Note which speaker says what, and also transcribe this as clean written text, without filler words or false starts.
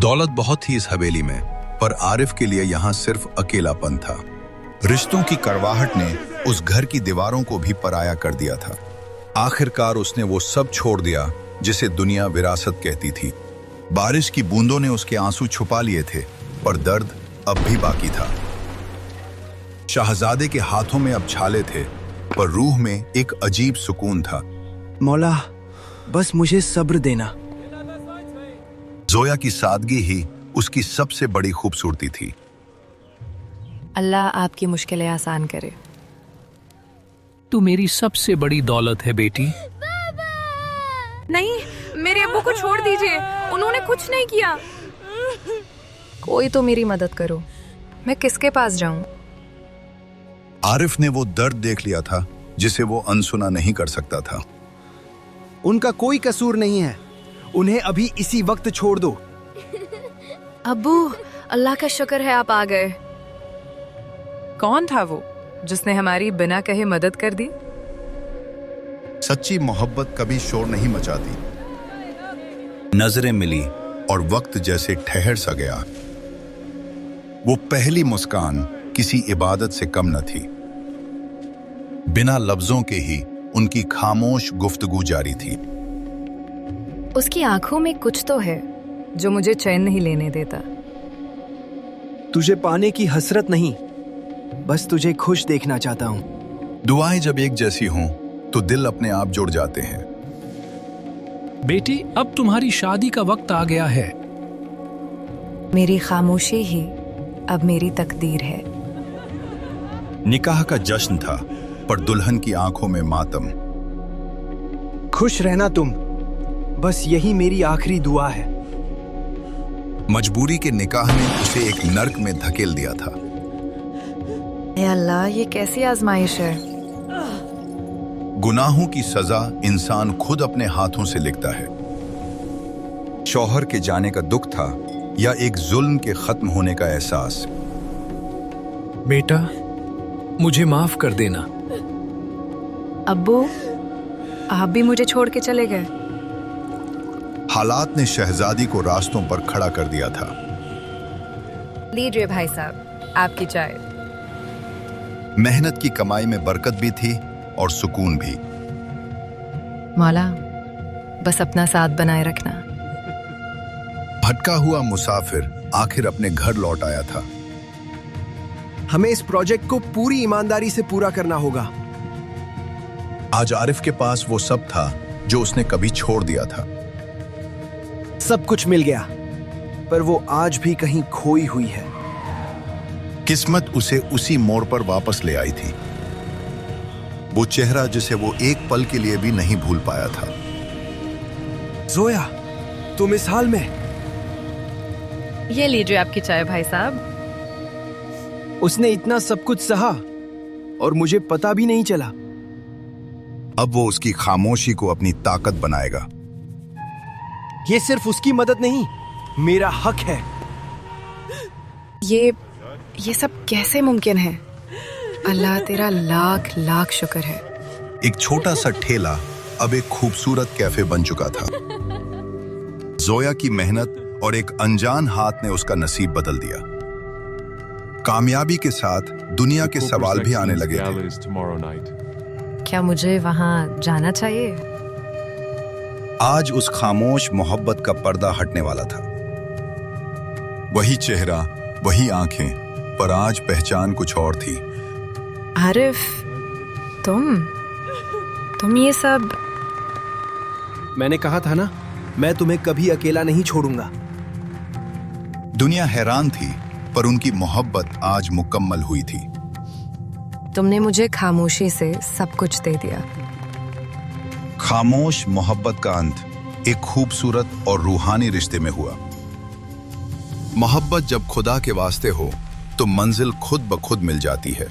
Speaker 1: दौलत बहुत थी इस हवेली में, पर आरिफ के लिए यहाँ सिर्फ अकेलापन था। रिश्तों की कड़वाहट ने उस घर की दीवारों को भी पराया कर दिया था। आखिरकार उसने वो सब छोड़ दिया जिसे दुनिया विरासत कहती थी। बारिश की बूंदों ने उसके आंसू छुपा लिए थे, पर दर्द अब भी बाकी था। शहजादे के हाथों में अब छाले थे, पर रूह में एक अजीब सुकून था।
Speaker 2: मौला, बस मुझे सब्र देना।
Speaker 1: जोया की सादगी ही उसकी सबसे बड़ी खूबसूरती थी।
Speaker 3: अल्लाह आपकी मुश्किलें आसान करे।
Speaker 4: तू मेरी सबसे बड़ी दौलत है बेटी।
Speaker 3: नहीं, मेरे अब्बू को छोड़ दीजिए, उन्होंने कुछ नहीं किया। कोई तो मेरी मदद करो, मैं किसके पास जाऊं?
Speaker 1: आरिफ ने वो दर्द देख लिया था जिसे वो अनसुना नहीं कर सकता था।
Speaker 2: उनका कोई कसूर नहीं है, उन्हें अभी इसी वक्त छोड़ दो।
Speaker 3: अब्बू, अल्लाह का शुक्र है आप आ गए। कौन था वो जिसने हमारी बिना कहे मदद कर दी?
Speaker 1: सच्ची मोहब्बत कभी शोर नहीं मचाती। नजरें मिली और वक्त जैसे ठहर सा गया। वो पहली मुस्कान किसी इबादत से कम न थी। बिना लफ्जों के ही उनकी खामोश गुफ्तगू जारी थी।
Speaker 3: उसकी आंखों में कुछ तो है जो मुझे चैन नहीं लेने देता।
Speaker 2: तुझे पाने की हसरत नहीं, बस तुझे खुश देखना चाहता हूँ।
Speaker 1: दुआएं जब एक जैसी हों तो दिल अपने आप जुड़ जाते हैं।
Speaker 4: बेटी, अब तुम्हारी शादी का वक्त आ गया है।
Speaker 3: मेरी खामोशी ही अब मेरी तकदीर है।
Speaker 1: निकाह का जश्न था, पर दुल्हन की आंखों में मातम।
Speaker 2: खुश रहना तुम, बस यही मेरी आखिरी दुआ है।
Speaker 1: मजबूरी के निकाह ने उसे एक नर्क में धकेल दिया था।
Speaker 3: ए अल्लाह, ये कैसी आजमाइश है?
Speaker 1: गुनाहों की सजा इंसान खुद अपने हाथों से लिखता है। शौहर के जाने का दुख था या एक जुल्म के खत्म होने का एहसास।
Speaker 4: बेटा, मुझे माफ कर देना।
Speaker 3: अब्बू, आप भी मुझे छोड़ के चले गए।
Speaker 1: हालात ने शहजादी को रास्तों पर खड़ा कर दिया था।
Speaker 3: लीजिए भाई साहब, आपकी चाय।
Speaker 1: मेहनत की कमाई में बरकत भी थी और सुकून भी।
Speaker 3: मौला, बस अपना साथ बनाए रखना।
Speaker 1: भटका हुआ मुसाफिर आखिर अपने घर लौट आया था।
Speaker 2: हमें इस प्रोजेक्ट को पूरी ईमानदारी से पूरा करना होगा।
Speaker 1: आज आरिफ के पास वो सब था जो उसने कभी छोड़ दिया था।
Speaker 2: सब कुछ मिल गया, पर वो आज भी कहीं खोई हुई है।
Speaker 1: किस्मत उसे उसी मोड़ पर वापस ले आई थी। वो चेहरा जिसे वो एक पल के लिए भी नहीं भूल पाया था।
Speaker 2: जोया, तुम इस हाल में?
Speaker 3: ये लीजिए आपकी चाय भाई साहब।
Speaker 2: उसने इतना सब कुछ सहा और मुझे पता भी नहीं चला।
Speaker 1: अब वो उसकी खामोशी को अपनी ताकत बनाएगा।
Speaker 2: ये सिर्फ उसकी मदद नहीं, मेरा हक है।
Speaker 3: ये सब कैसे मुमकिन है? अल्लाह तेरा लाख लाख शुक्र है।
Speaker 1: एक छोटा सा ठेला अब एक खूबसूरत कैफे बन चुका था। जोया की मेहनत और एक अनजान हाथ ने उसका नसीब बदल दिया। कामयाबी के साथ दुनिया के सवाल भी आने लगे थे।
Speaker 3: क्या मुझे वहां जाना चाहिए?
Speaker 1: आज उस खामोश मोहब्बत का पर्दा हटने वाला था। वही चेहरा, वही आंखें, पर आज पहचान कुछ और थी।
Speaker 3: आरिफ, तुम ये सब?
Speaker 2: मैंने कहा था ना, मैं तुम्हें कभी अकेला नहीं छोड़ूंगा।
Speaker 1: दुनिया हैरान थी, पर उनकी मोहब्बत आज मुकम्मल हुई थी।
Speaker 3: तुमने मुझे खामोशी से सब कुछ दे दिया।
Speaker 1: खामोश मोहब्बत का अंत एक खूबसूरत और रूहानी रिश्ते में हुआ। मोहब्बत जब खुदा के वास्ते हो तो मंजिल खुद ब खुद मिल जाती है।